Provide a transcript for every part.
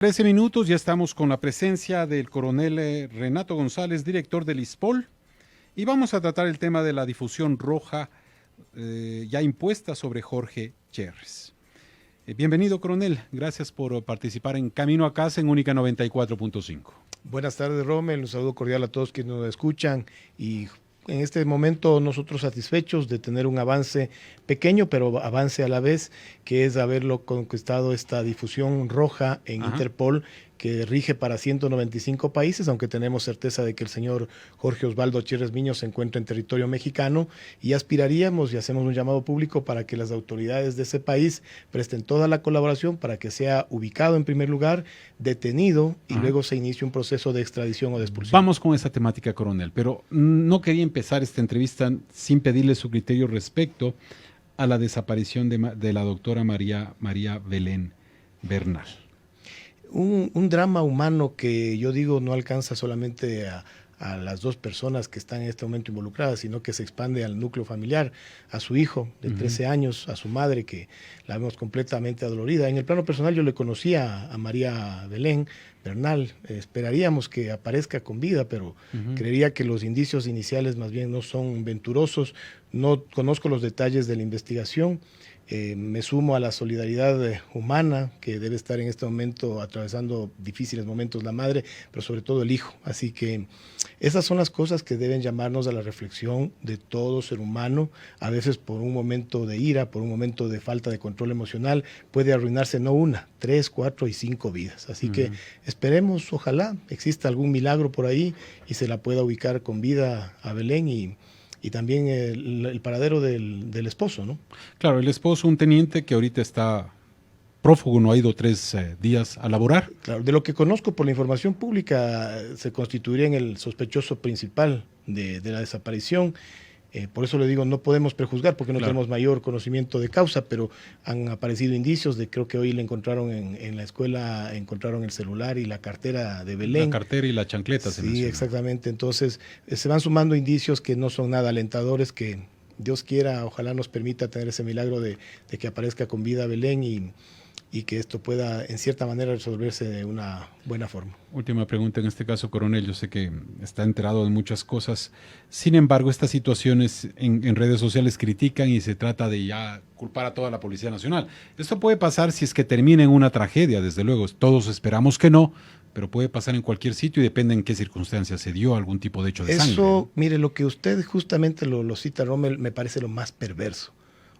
13 minutos, ya estamos con la presencia del coronel Renato González, director del ISPOL, y vamos a tratar el tema de la difusión roja ya impuesta sobre Jorge Cherres. Bienvenido, coronel, gracias por participar en Camino a Casa en Única 94.5. Buenas tardes, Rommel, un saludo cordial a todos quienes nos escuchan y en este momento nosotros satisfechos de tener un avance pequeño, pero avance a la vez, que es haberlo conquistado esta difusión roja en Interpol, que rige para 195 países, aunque tenemos certeza de que el señor Jorge Osvaldo Cherres Miño se encuentra en territorio mexicano, y aspiraríamos y hacemos un llamado público para que las autoridades de ese país presten toda la colaboración para que sea ubicado en primer lugar, detenido y luego se inicie un proceso de extradición o de expulsión. Vamos con esa temática, coronel, pero no quería empezar esta entrevista sin pedirle su criterio respecto a la desaparición de la doctora María Belén Bernal. Un drama humano que yo digo no alcanza solamente a las dos personas que están en este momento involucradas, sino que se expande al núcleo familiar, a su hijo de 13 años, a su madre, que la vemos completamente adolorida. En el plano personal yo le conocía a María Belén Bernal, esperaríamos que aparezca con vida, pero creería que los indicios iniciales más bien no son venturosos, no conozco los detalles de la investigación. Me sumo a la solidaridad humana que debe estar en este momento atravesando difíciles momentos la madre, pero sobre todo el hijo. Así que esas son las cosas que deben llamarnos a la reflexión de todo ser humano. A veces por un momento de ira, por un momento de falta de control emocional, puede arruinarse no una, 3, 4 y 5 vidas. Así que esperemos, ojalá exista algún milagro por ahí y se la pueda ubicar con vida a Belén y también el paradero del esposo, ¿no? Claro, el esposo, un teniente que ahorita está prófugo, no ha ido 3 días a laborar. Claro, de lo que conozco por la información pública, se constituiría en el sospechoso principal de la desaparición. Por eso le digo, no podemos prejuzgar porque no tenemos mayor conocimiento de causa, pero han aparecido indicios de, creo que hoy le encontraron en la escuela, encontraron el celular y la cartera de Belén. La cartera y la chancleta. Sí, exactamente. Entonces, se van sumando indicios que no son nada alentadores, que Dios quiera, ojalá nos permita tener ese milagro de que aparezca con vida Belén y que esto pueda, en cierta manera, resolverse de una buena forma. Última pregunta en este caso, coronel. Yo sé que está enterado de muchas cosas. Sin embargo, estas situaciones en redes sociales critican y se trata de ya culpar a toda la Policía Nacional. Esto puede pasar si es que termina en una tragedia, desde luego. Todos esperamos que no, pero puede pasar en cualquier sitio y depende en qué circunstancias se dio algún tipo de hecho de sangre. Eso, mire, lo que usted justamente lo cita, Rommel, me parece lo más perverso.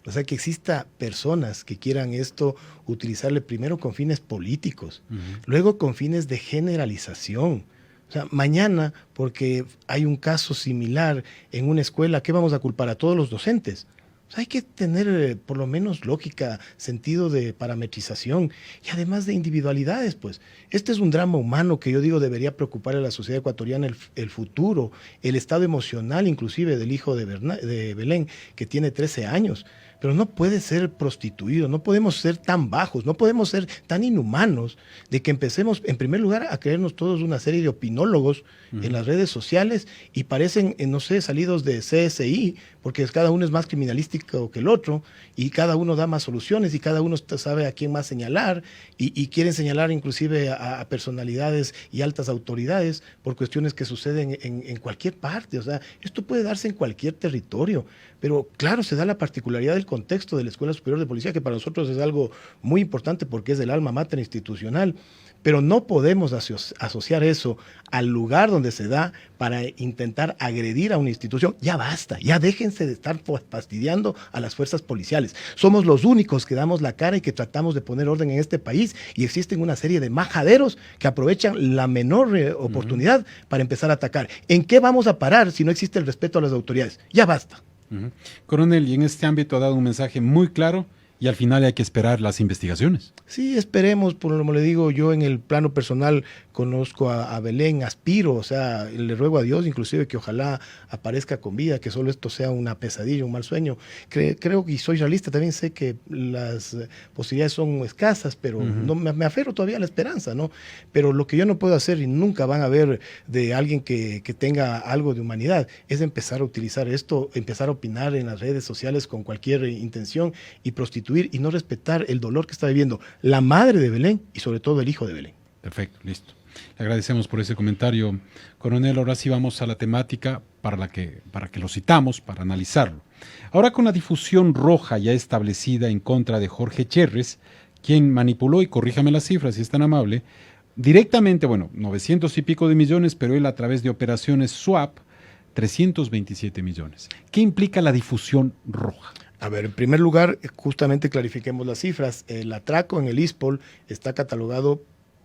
O sea, que exista personas que quieran esto utilizarle primero con fines políticos, luego con fines de generalización. O sea, mañana, porque hay un caso similar en una escuela, ¿qué vamos a culpar a todos los docentes? O sea, hay que tener por lo menos lógica, sentido de parametrización y además de individualidades, pues. Este es un drama humano que yo digo debería preocupar a la sociedad ecuatoriana el futuro, el estado emocional inclusive del hijo de Belén, que tiene 13 años. Pero no puede ser prostituido, no podemos ser tan bajos, no podemos ser tan inhumanos de que empecemos, en primer lugar, a creernos todos una serie de opinólogos en las redes sociales y parecen, no sé, salidos de CSI, porque cada uno es más criminalístico que el otro y cada uno da más soluciones y cada uno sabe a quién más señalar y quieren señalar inclusive a personalidades y altas autoridades por cuestiones que suceden en cualquier parte. O sea, esto puede darse en cualquier territorio, pero claro, se da la particularidad del contexto de la Escuela Superior de Policía, que para nosotros es algo muy importante porque es el alma mater institucional, pero no podemos asociar eso al lugar donde se da para intentar agredir a una institución. Ya basta, ya déjense de estar fastidiando a las fuerzas policiales. Somos los únicos que damos la cara y que tratamos de poner orden en este país y existen una serie de majaderos que aprovechan la menor oportunidad para empezar a atacar. ¿En qué vamos a parar si no existe el respeto a las autoridades? Ya basta. Coronel, y en este ámbito ha dado un mensaje muy claro y al final hay que esperar las investigaciones. Sí, esperemos, por como le digo, yo en el plano personal conozco a Belén, aspiro, o sea, le ruego a Dios inclusive que ojalá aparezca con vida, que solo esto sea una pesadilla, un mal sueño. Creo que soy realista, también sé que las posibilidades son escasas, pero no, me aferro todavía a la esperanza, ¿no? Pero lo que yo no puedo hacer y nunca van a ver de alguien que tenga algo de humanidad es empezar a utilizar esto, empezar a opinar en las redes sociales con cualquier intención y prostituir y no respetar el dolor que está viviendo la madre de Belén y sobre todo el hijo de Belén. Perfecto, listo. Le agradecemos por ese comentario, coronel. Ahora sí vamos a la temática para que lo citamos, para analizarlo. Ahora, con la difusión roja ya establecida en contra de Jorge Cherres, quien manipuló, y corríjame las cifras si es tan amable, directamente, 900 y pico de millones, pero él a través de operaciones swap, 327 millones. ¿Qué implica la difusión roja? A ver, en primer lugar, justamente clarifiquemos las cifras. El atraco en el ISPOL está catalogado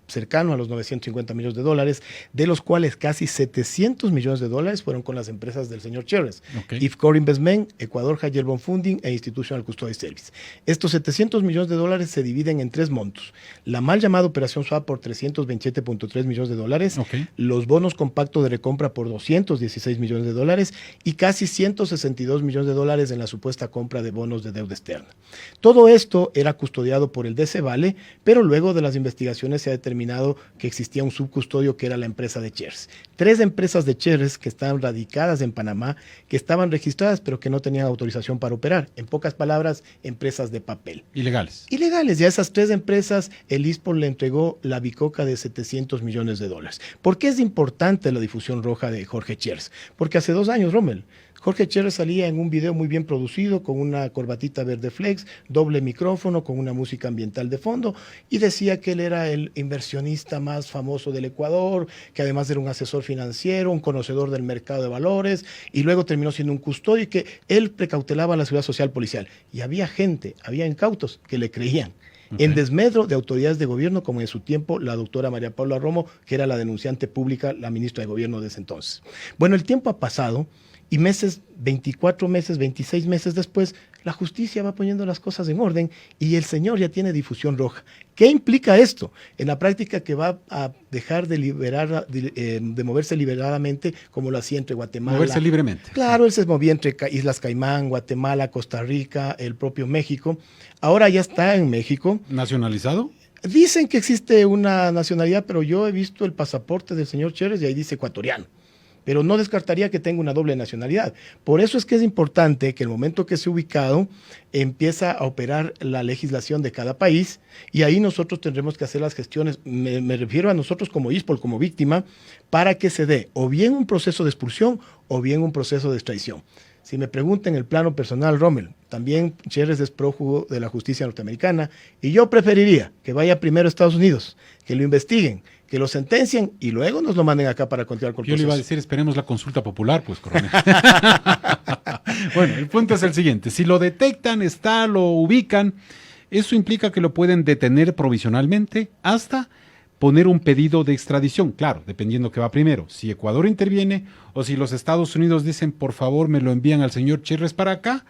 cercano a los 950 millones de dólares, de los cuales casi 700 millones de dólares fueron con las empresas del señor Cherres, IFCOR Investment, Ecuador High Yield Bond Funding e Institutional Custody Service. Estos 700 millones de dólares se dividen en tres montos. La mal llamada operación swap por 327.3 millones de dólares, los bonos compactos de recompra por 216 millones de dólares y casi 162 millones de dólares en la supuesta compra de bonos de deuda externa. Todo esto era custodiado por el DC Vale, pero luego de las investigaciones se ha determinado que existía un subcustodio que era la empresa de Cherres. 3 empresas de Cherres que estaban radicadas en Panamá, que estaban registradas pero que no tenían autorización para operar. En pocas palabras, empresas de papel. Ilegales. Ilegales. Y a esas 3 empresas el ISPOL le entregó la bicoca de 700 millones de dólares. ¿Por qué es importante la difusión roja de Jorge Cherres? Porque hace 2 años, Rommel, Jorge Cherres salía en un video muy bien producido, con una corbatita verde flex, doble micrófono, con una música ambiental de fondo, y decía que él era el inversionista más famoso del Ecuador, que además era un asesor financiero, un conocedor del mercado de valores, y luego terminó siendo un custodio y que él precautelaba la seguridad social policial. Y había gente, había incautos que le creían. En desmedro de autoridades de gobierno, como en su tiempo la doctora María Paula Romo, que era la denunciante pública, la ministra de gobierno de ese entonces. Bueno, el tiempo ha pasado. Y 24 meses, 26 meses después, la justicia va poniendo las cosas en orden y el señor ya tiene difusión roja. ¿Qué implica esto? En la práctica, que va a dejar de moverse liberadamente como lo hacía entre Guatemala. Moverse libremente. Claro, él se movía entre Islas Caimán, Guatemala, Costa Rica, el propio México. Ahora ya está en México. ¿Nacionalizado? Dicen que existe una nacionalidad, pero yo he visto el pasaporte del señor Cherres y ahí dice ecuatoriano. Pero no descartaría que tenga una doble nacionalidad. Por eso es que es importante que el momento que sea ubicado empieza a operar la legislación de cada país y ahí nosotros tendremos que hacer las gestiones, me refiero a nosotros como ISPOL, como víctima, para que se dé o bien un proceso de expulsión o bien un proceso de extradición. Si me preguntan en el plano personal, Rommel, también Cherres es prófugo de la justicia norteamericana y yo preferiría que vaya primero a Estados Unidos, que lo investiguen, que lo sentencien y luego nos lo manden acá para continuar con el proceso. Yo le iba a decir, esperemos la consulta popular, pues, coronel. Bueno, el punto es el siguiente. Si lo detectan, lo ubican, eso implica que lo pueden detener provisionalmente hasta poner un pedido de extradición. Claro, dependiendo qué va primero. Si Ecuador interviene o si los Estados Unidos dicen, por favor, me lo envían al señor Cherres para acá,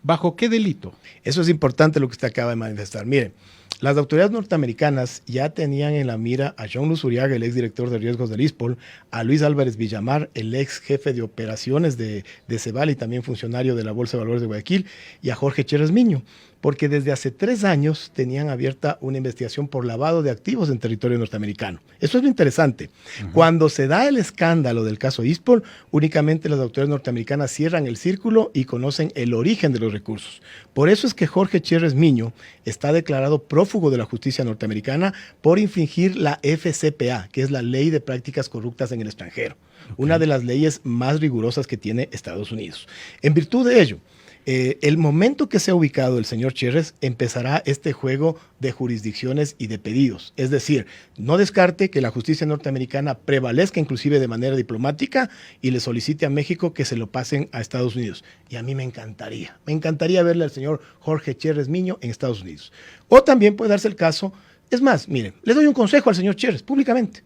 ¿bajo qué delito? Eso es importante lo que usted acaba de manifestar. Mire, las autoridades norteamericanas ya tenían en la mira a John Luz Uriaga, el exdirector de riesgos del ISPOL, a Luis Álvarez Villamar, el ex jefe de operaciones de Ceval y también funcionario de la Bolsa de Valores de Guayaquil, y a Jorge Cherres Miño, porque desde hace 3 años tenían abierta una investigación por lavado de activos en territorio norteamericano. Eso es lo interesante. Cuando se da el escándalo del caso ISPOL, únicamente las autoridades norteamericanas cierran el círculo y conocen el origen de los recursos. Por eso es que Jorge Cherres Miño está declarado prófugo de la justicia norteamericana por infringir la FCPA, que es la Ley de Prácticas Corruptas en el Extranjero, una de las leyes más rigurosas que tiene Estados Unidos. En virtud de ello, el momento que sea ubicado el señor Cherres, empezará este juego de jurisdicciones y de pedidos. Es decir, no descarte que la justicia norteamericana prevalezca inclusive de manera diplomática y le solicite a México que se lo pasen a Estados Unidos. Y a mí me encantaría verle al señor Jorge Cherres Miño en Estados Unidos. O también puede darse el caso, es más, miren, le doy un consejo al señor Cherres públicamente.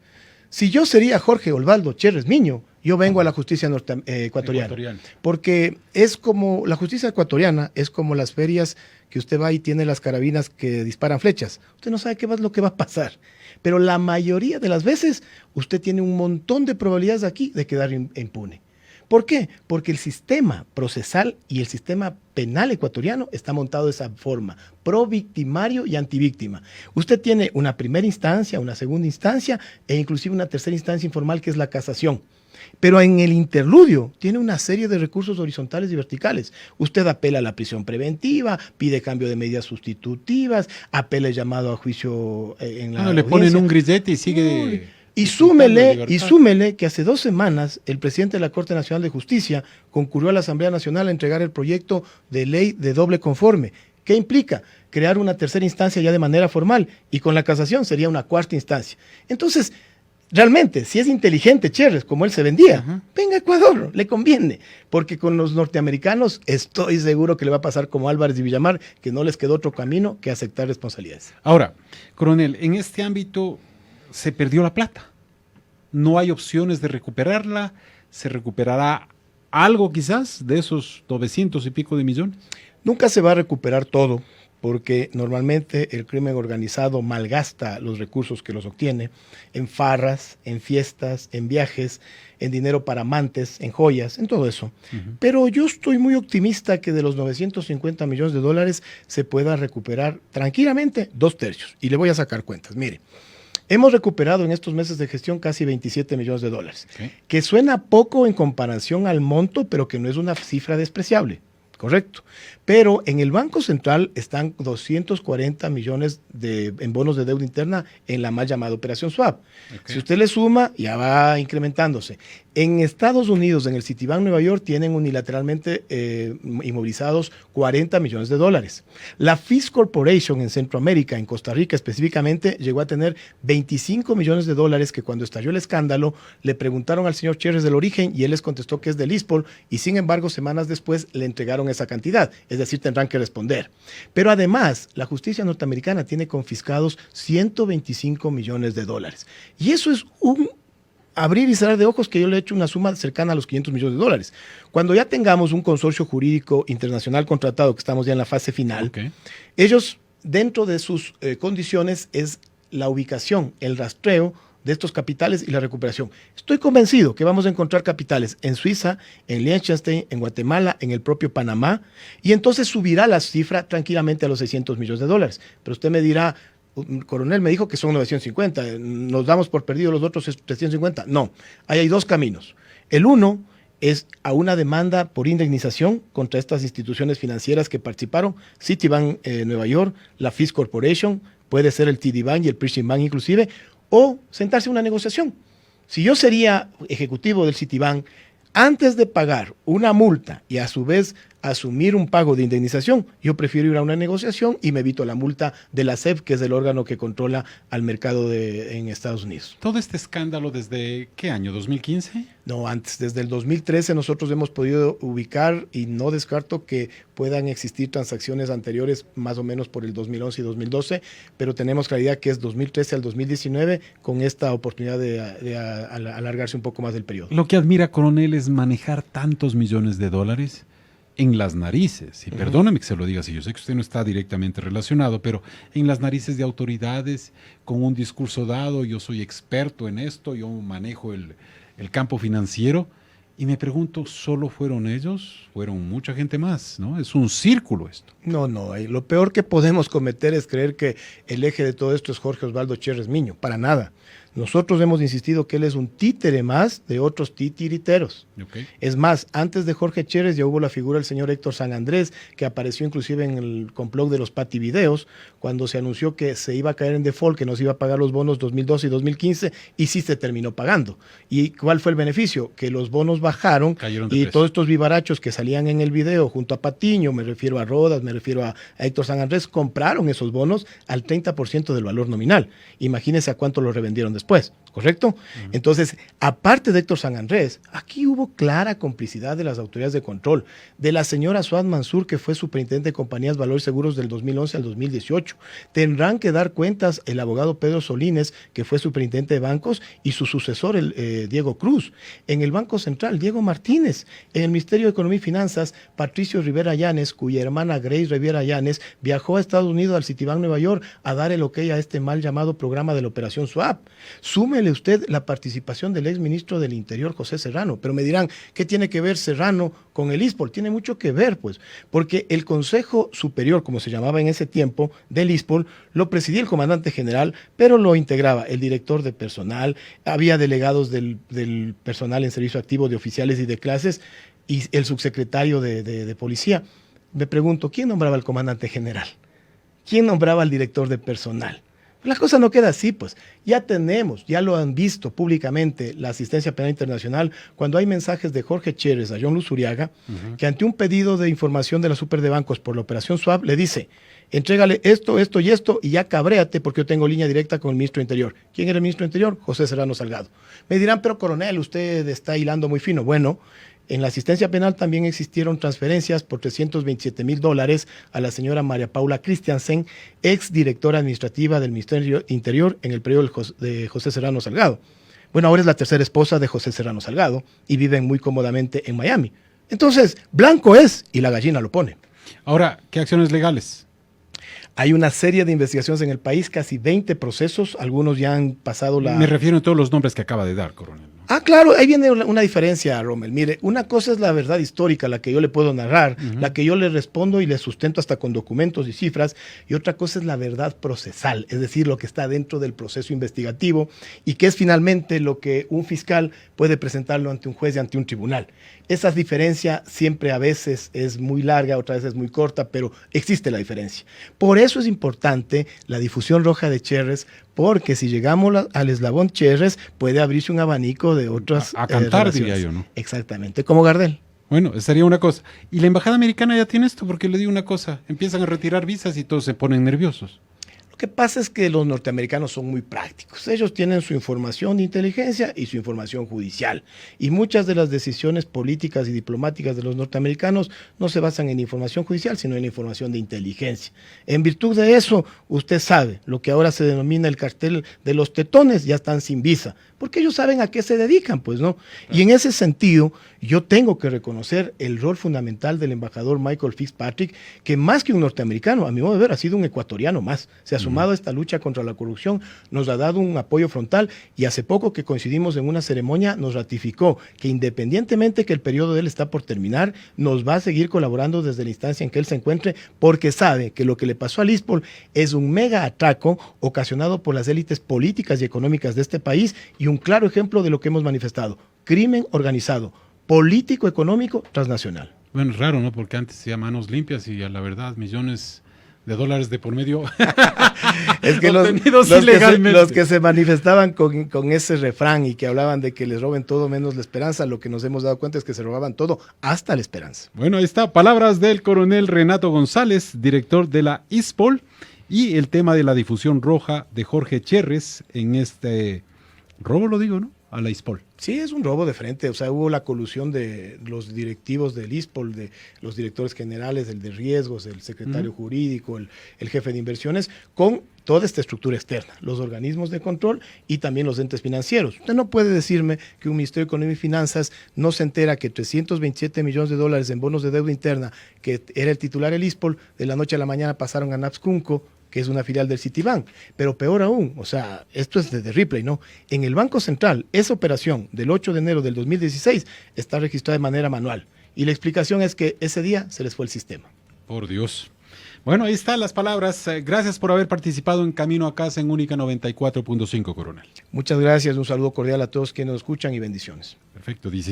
Si yo sería Jorge Osvaldo Cherres Miño, yo vengo a la justicia ecuatoriana. Porque es como, la justicia ecuatoriana es como las ferias que usted va y tiene las carabinas que disparan flechas. Usted no sabe qué es lo que va a pasar. Pero la mayoría de las veces usted tiene un montón de probabilidades aquí de quedar impune. ¿Por qué? Porque el sistema procesal y el sistema penal ecuatoriano está montado de esa forma, pro-victimario y antivíctima. Usted tiene una primera instancia, una segunda instancia e inclusive una tercera instancia informal que es la casación. Pero en el interludio tiene una serie de recursos horizontales y verticales. Usted apela a la prisión preventiva, pide cambio de medidas sustitutivas, apela el llamado a juicio en la le ponen un grillete y sigue... Y súmele que hace 2 semanas el presidente de la Corte Nacional de Justicia concurrió a la Asamblea Nacional a entregar el proyecto de ley de doble conforme. ¿Qué implica? Crear una tercera instancia ya de manera formal y con la casación sería una cuarta instancia. Entonces, realmente, si es inteligente Cherres, como él se vendía, venga a Ecuador, le conviene, porque con los norteamericanos estoy seguro que le va a pasar como Álvarez y Villamar, que no les quedó otro camino que aceptar responsabilidades. Ahora, coronel, en este ámbito se perdió la plata. No hay opciones de recuperarla. ¿Se recuperará algo quizás de esos 900 y pico de millones? Nunca se va a recuperar todo, porque normalmente el crimen organizado malgasta los recursos que los obtiene en farras, en fiestas, en viajes, en dinero para amantes, en joyas, en todo eso. Pero yo estoy muy optimista que de los 950 millones de dólares se pueda recuperar tranquilamente 2/3. Y le voy a sacar cuentas. Mire, hemos recuperado en estos meses de gestión casi 27 millones de dólares, que suena poco en comparación al monto, pero que no es una cifra despreciable. Correcto. Pero en el Banco Central están 240 millones en bonos de deuda interna en la mal llamada operación swap. Si usted le suma, ya va incrementándose. En Estados Unidos, en el Citibank Nueva York, tienen unilateralmente inmovilizados 40 millones de dólares. La Fish Corporation en Centroamérica, en Costa Rica específicamente, llegó a tener 25 millones de dólares que cuando estalló el escándalo le preguntaron al señor Cherres del origen y él les contestó que es del ISPOL y sin embargo semanas después le entregaron esa cantidad, es decir, tendrán que responder. Pero además, la justicia norteamericana tiene confiscados 125 millones de dólares. Y eso es un abrir y cerrar de ojos que yo le he hecho una suma cercana a los 500 millones de dólares. Cuando ya tengamos un consorcio jurídico internacional contratado, que estamos ya en la fase final, ellos, dentro de sus condiciones, es la ubicación, el rastreo de estos capitales y la recuperación. Estoy convencido que vamos a encontrar capitales en Suiza, en Liechtenstein, en Guatemala, en el propio Panamá, y entonces subirá la cifra tranquilamente a los 600 millones de dólares. Pero usted me dirá, coronel, me dijo que son 950, ¿nos damos por perdido los otros 350? No, ahí hay 2 caminos. El uno es a una demanda por indemnización contra estas instituciones financieras que participaron, Citibank Nueva York, la Fish Corporation, puede ser el TD Bank y el Prishing Bank inclusive, o sentarse a una negociación. Si yo sería ejecutivo del Citibank, antes de pagar una multa y a su vez asumir un pago de indemnización, yo prefiero ir a una negociación y me evito la multa de la SEP, que es el órgano que controla al mercado en Estados Unidos. ¿Todo este escándalo desde qué año? ¿2015? No, antes, desde el 2013 nosotros hemos podido ubicar y no descarto que puedan existir transacciones anteriores más o menos por el 2011 y 2012, pero tenemos claridad que es 2013 al 2019 con esta oportunidad de alargarse un poco más del periodo. Lo que admira, coronel, es manejar tantos millones de dólares en las narices, y perdóneme que se lo diga así, yo sé que usted no está directamente relacionado, pero en las narices de autoridades, con un discurso dado, yo soy experto en esto, yo manejo el campo financiero, y me pregunto, ¿solo fueron ellos? Fueron mucha gente más, ¿no? Es un círculo esto. No, lo peor que podemos cometer es creer que el eje de todo esto es Jorge Osvaldo Cherres Miño, para nada. Nosotros hemos insistido que él es un títere más de otros titiriteros. Es más, antes de Jorge Cherres ya hubo la figura del señor Héctor San Andrés, que apareció inclusive en el complot de los pativideos, cuando se anunció que se iba a caer en default, que nos iba a pagar los bonos 2012 y 2015, y sí se terminó pagando. ¿Y cuál fue el beneficio? Que los bonos bajaron y todos estos vivarachos que salían en el video junto a Patiño, me refiero a Rodas, me refiero a Héctor San Andrés, compraron esos bonos al 30% del valor nominal. Imagínense a cuánto los revendieron después, ¿correcto? Entonces, aparte de Héctor San Andrés, aquí hubo clara complicidad de las autoridades de control, de la señora Suad Mansur, que fue superintendente de compañías Valores Seguros del 2011 al 2018. Tendrán que dar cuentas el abogado Pedro Solines, que fue superintendente de bancos, y su sucesor, el Diego Cruz. En el Banco Central, Diego Martínez. En el Ministerio de Economía y Finanzas, Patricio Rivera Llanes, cuya hermana Grace Rivera Llanes viajó a Estados Unidos, al Citibank Nueva York, a dar el ok a este mal llamado programa de la Operación Swap. Súmele usted la participación del exministro del Interior, José Serrano, pero me dirán, ¿qué tiene que ver Serrano con el ISPOL? Tiene mucho que ver, pues, porque el Consejo Superior, como se llamaba en ese tiempo, del ISPOL, lo presidía el comandante general, pero lo integraba el director de personal, había delegados del personal en servicio activo, de oficiales y de clases, y el subsecretario de policía. Me pregunto, ¿quién nombraba al comandante general? ¿Quién nombraba al director de personal? La cosa no queda así, pues. Ya tenemos, ya lo han visto públicamente la Asistencia Penal Internacional cuando hay mensajes de Jorge Cherres a John Luz Uriaga, que ante un pedido de información de la Super de Bancos por la operación SWAP le dice, entrégale esto, esto y esto y ya cabréate porque yo tengo línea directa con el ministro de Interior. ¿Quién era el ministro de Interior? José Serrano Salgado. Me dirán, pero coronel, usted está hilando muy fino. Bueno, en la asistencia penal también existieron transferencias por $327,000 a la señora María Paula Christiansen, ex directora administrativa del Ministerio Interior en el periodo de José Serrano Salgado. Bueno, ahora es la tercera esposa de José Serrano Salgado y viven muy cómodamente en Miami. Entonces, blanco es y la gallina lo pone. Ahora, ¿qué acciones legales? Hay una serie de investigaciones en el país, casi 20 procesos, algunos ya han pasado la... Me refiero a todos los nombres que acaba de dar, coronel. Ah, claro, ahí viene una diferencia, Rommel. Mire, una cosa es la verdad histórica, la que yo le puedo narrar, la que yo le respondo y le sustento hasta con documentos y cifras, y otra cosa es la verdad procesal, es decir, lo que está dentro del proceso investigativo y que es finalmente lo que un fiscal puede presentarlo ante un juez y ante un tribunal. Esa diferencia siempre a veces es muy larga, otras veces es muy corta, pero existe la diferencia. Por eso es importante la difusión roja de Cherres, porque si llegamos al eslabón Cherres, puede abrirse un abanico de otras a cantar, relaciones. diría yo, ¿no? Exactamente, como Gardel. Bueno, esa sería una cosa. Y la embajada americana ya tiene esto, porque le digo una cosa, empiezan a retirar visas y todos se ponen nerviosos. Lo que pasa es que los norteamericanos son muy prácticos. Ellos tienen su información de inteligencia y su información judicial. Y muchas de las decisiones políticas y diplomáticas de los norteamericanos no se basan en información judicial, sino en la información de inteligencia. En virtud de eso, usted sabe, lo que ahora se denomina el cartel de los tetones ya están sin visa, porque ellos saben a qué se dedican, pues, ¿no? Y en ese sentido, yo tengo que reconocer el rol fundamental del embajador Michael Fitzpatrick, que más que un norteamericano, a mi modo de ver, ha sido un ecuatoriano más. Se ha sumado a esta lucha contra la corrupción, nos ha dado un apoyo frontal y hace poco que coincidimos en una ceremonia nos ratificó que independientemente que el periodo de él está por terminar, nos va a seguir colaborando desde la instancia en que él se encuentre, porque sabe que lo que le pasó al ISPOL es un mega atraco ocasionado por las élites políticas y económicas de este país y un claro ejemplo de lo que hemos manifestado: crimen organizado, político, económico, transnacional. Bueno, es raro, ¿no? Porque antes se manos limpias y a la verdad millones de dólares de por medio. Es que los que se manifestaban con ese refrán y que hablaban de que les roben todo menos la esperanza, lo que nos hemos dado cuenta es que se robaban todo, hasta la esperanza. Bueno, ahí está, palabras del coronel Renato González, director de la ISPOL, y el tema de la difusión roja de Jorge Cherres en este robo, lo digo, ¿no? A la ISPOL. Sí, es un robo de frente, o sea, hubo la colusión de los directivos del ISPOL, de los directores generales, el de riesgos, el secretario jurídico, el jefe de inversiones, con toda esta estructura externa, los organismos de control y también los entes financieros. Usted no puede decirme que un Ministerio de Economía y Finanzas no se entera que $327 millones en bonos de deuda interna, que era el titular del ISPOL, de la noche a la mañana pasaron a Napscunco, que es una filial del Citibank. Pero peor aún, o sea, esto es de Ripley, ¿no? En el Banco Central, esa operación del 8 de enero del 2016 está registrada de manera manual. Y la explicación es que ese día se les fue el sistema. Por Dios. Bueno, ahí están las palabras. Gracias por haber participado en Camino a Casa en Única 94.5, coronel. Muchas gracias, un saludo cordial a todos quienes nos escuchan y bendiciones. Perfecto, dice.